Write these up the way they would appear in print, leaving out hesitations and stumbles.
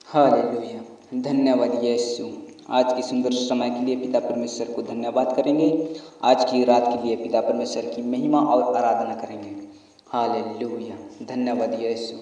Hallelujah. धन्यवाद यीशु। आज की सुंदर समय के लिए पिता परमेश्वर को धन्यवाद करेंगे। आज की रात के लिए पिता परमेश्वर की महिमा और आराधना करेंगे। हालेलुया। धन्यवाद यीशु।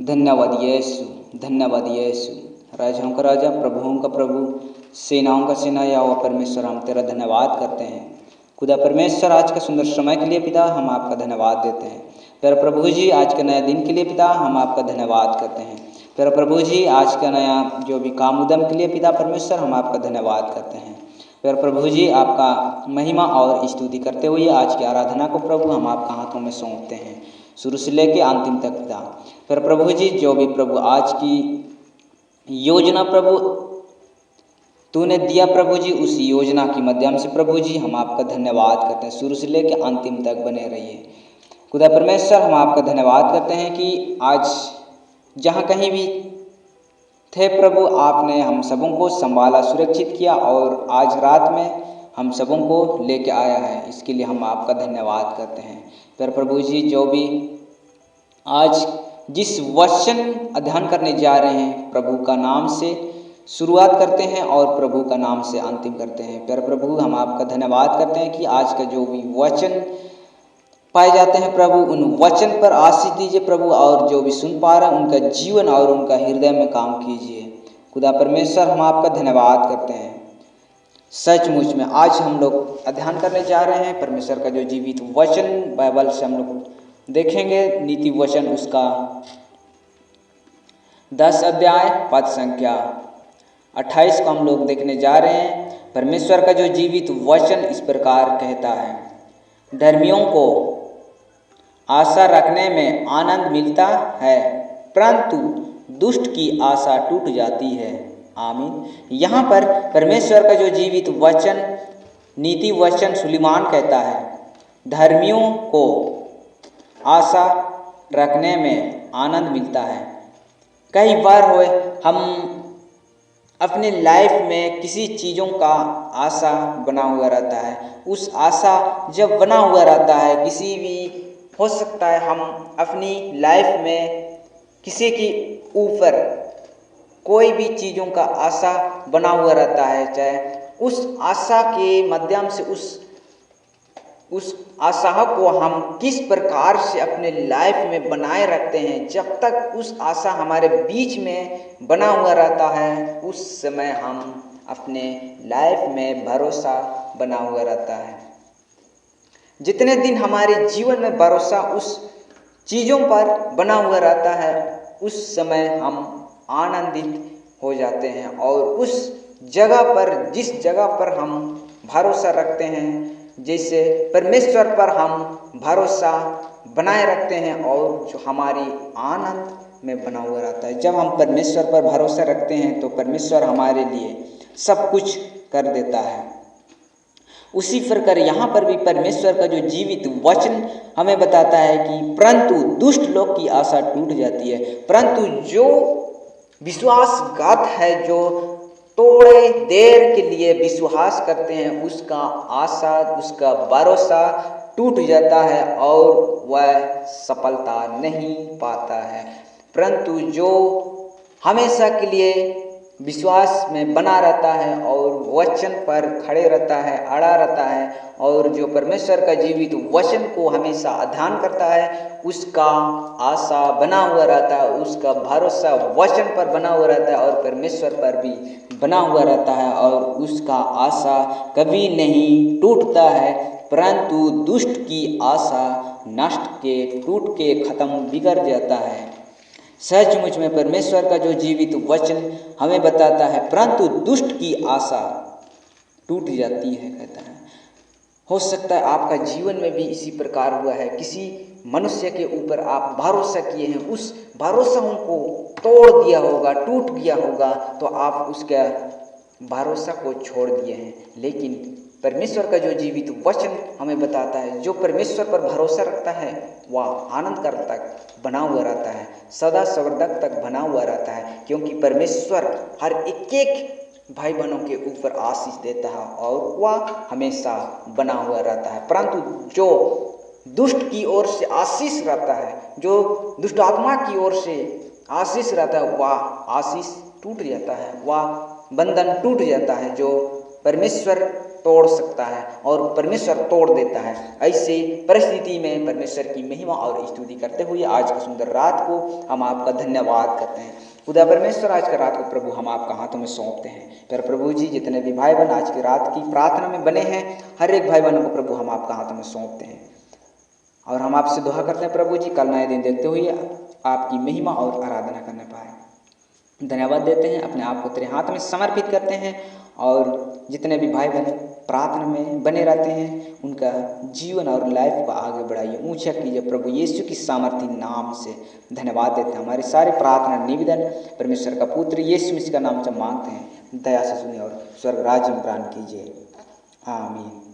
धन्यवाद यीशु। धन्यवाद यीशु। राजाओं का राजा, प्रभुओं का प्रभु, सेनाओं का सेना यहोवा परमेश्वर, हम तेरा धन्यवाद करते हैं। खुदा परमेश्वर, आज के सुंदर समय के लिए पिता हम आपका धन्यवाद देते हैं। प्यारे प्रभु जी, आज के नए दिन के लिए पिता हम आपका धन्यवाद करते हैं। प्यारे प्रभु जी, आज का नया जो भी काम उद्यम के लिए पिता परमेश्वर हम आपका धन्यवाद करते हैं। प्यारे प्रभु जी, आपका महिमा और स्तुति करते हुए आज की आराधना को प्रभु हम आपका हाथों में सौंपते हैं, शुरू से लेकर अंतिम तक पिता। प्यारे प्रभु जी, जो भी प्रभु आज की योजना प्रभु तूने दिया प्रभु जी, उस योजना के माध्यम से प्रभु जी हम आपका धन्यवाद करते हैं, शुरू से लेकर अंतिम तक बने रहिए। खुदा परमेश्वर, हम आपका धन्यवाद करते हैं कि आज जहाँ कहीं भी थे प्रभु, आपने हम सबों को संभाला, सुरक्षित किया और आज रात में हम सबों को लेके आया है। इसके लिए हम आपका धन्यवाद करते हैं। फिर प्रभु जी, जो भी आज जिस वचन अध्ययन करने जा रहे हैं, प्रभु का नाम से शुरुआत करते हैं और प्रभु का नाम से अंतिम करते हैं। प्यारे प्रभु, हम आपका धन्यवाद करते हैं कि आज का जो भी वचन पाए जाते हैं प्रभु, उन वचन पर आशीष दीजिए प्रभु, और जो भी सुन पा रहे हैं उनका जीवन और उनका हृदय में काम कीजिए। खुदा परमेश्वर, हम आपका धन्यवाद करते हैं। सचमुच में आज हम लोग अध्ययन करने जा रहे हैं परमेश्वर का जो जीवित वचन, बाइबल से हम लोग देखेंगे नीति वचन, उसका 10 अध्याय पद संख्या 28 को हम लोग देखने जा रहे हैं। परमेश्वर का जो जीवित वचन इस प्रकार कहता है, धर्मियों को आशा रखने में आनंद मिलता है, परंतु दुष्ट की आशा टूट जाती है। आमीन। यहाँ पर परमेश्वर का जो जीवित वचन, नीति वचन सुलेमान कहता है, धर्मियों को आशा रखने में आनंद मिलता है। कई बार हुए हम अपने लाइफ में किसी चीज़ों का आशा बना हुआ रहता है। उस आशा जब बना हुआ रहता है, किसी भी हो सकता है हम अपनी लाइफ में किसी के ऊपर कोई भी चीज़ों का आशा बना हुआ रहता है, चाहे उस आशा के माध्यम से उस आशा को हम किस प्रकार से अपने लाइफ में बनाए रखते हैं। जब तक उस आशा हमारे बीच में बना हुआ रहता है, उस समय हम अपने लाइफ में भरोसा बना हुआ रहता है। जितने दिन हमारे जीवन में भरोसा उस चीज़ों पर बना हुआ रहता है, उस समय हम आनंदित हो जाते हैं और उस जगह पर, जिस जगह पर हम भरोसा रखते हैं, जैसे परमेश्वर पर हम भरोसा बनाए रखते हैं और जो हमारी आनंद में बना हुआ रहता है। जब हम परमेश्वर पर भरोसा रखते हैं तो परमेश्वर हमारे लिए सब कुछ कर देता है। उसी प्रकार यहाँ पर भी परमेश्वर का जो जीवित वचन हमें बताता है कि परंतु दुष्ट लोग की आशा टूट जाती है, परंतु जो विश्वासघात है, जो थोड़े देर के लिए विश्वास करते हैं, उसका आशा, उसका भरोसा टूट जाता है और वह सफलता नहीं पाता है। परंतु जो हमेशा के लिए विश्वास में बना रहता है और वचन पर खड़े रहता है, अड़ा रहता है, और जो परमेश्वर का जीवित वचन को हमेशा अध्ययन करता है, उसका आशा बना हुआ रहता है, उसका भरोसा वचन पर बना हुआ रहता है और परमेश्वर पर भी बना हुआ रहता है, और उसका आशा कभी नहीं टूटता है। परंतु दुष्ट की आशा नष्ट के, टूट के खत्म, बिगड़ जाता है। सचमुच में परमेश्वर का जो जीवित वचन हमें बताता है, परंतु दुष्ट की आशा टूट जाती है, कहता है। हो सकता है आपका जीवन में भी इसी प्रकार हुआ है, किसी मनुष्य के ऊपर आप भरोसा किए हैं, उस भरोसा को तोड़ दिया होगा, टूट गया होगा, तो आप उसका भरोसा को छोड़ दिए हैं। लेकिन परमेश्वर का जो जीवित वचन हमें बताता है, जो परमेश्वर पर भरोसा रखता है वह आनंद काल तक बना हुआ रहता है, सदा सर्वदा तक बना हुआ रहता है, क्योंकि परमेश्वर हर एक भाई बहनों के ऊपर आशीष देता है और वह हमेशा बना हुआ रहता है। परंतु जो दुष्ट की ओर से आशीष रहता है, जो दुष्ट आत्मा की ओर से आशीष रहता है वह आशीष टूट जाता है, वह बंधन टूट जाता है जो परमेश्वर तोड़ सकता है और परमेश्वर तोड़ देता है। ऐसे परिस्थिति में परमेश्वर की महिमा और स्तुति करते हुए आज की सुंदर रात को हम आपका धन्यवाद करते हैं। खुदा परमेश्वर, आज की रात को प्रभु हम आपका हाथों में सौंपते हैं। पर प्रभु जी, जितने भी भाई बहन आज की रात की प्रार्थना में बने हैं, हर एक भाई बहन को प्रभु हम आपका हाथों में सौंपते हैं और हम आपसे दुआ करते हैं प्रभु जी, कल नए दिन देखते हुए आपकी महिमा और आराधना करने पाए। धन्यवाद देते हैं, अपने आप को तेरे हाथ में समर्पित करते हैं और जितने भी भाई बहन प्रार्थना में बने रहते हैं उनका जीवन और लाइफ को आगे बढ़ाइए, ऊंचा कीजिए प्रभु यीशु की सामर्थी नाम से। धन्यवाद देते हैं, हमारे सारे प्रार्थना निवेदन परमेश्वर का पुत्र यीशु मसीह का नाम से मांगते हैं, दया से सुनिए और स्वर्ग राज्य में प्रदान कीजिए। आमीन।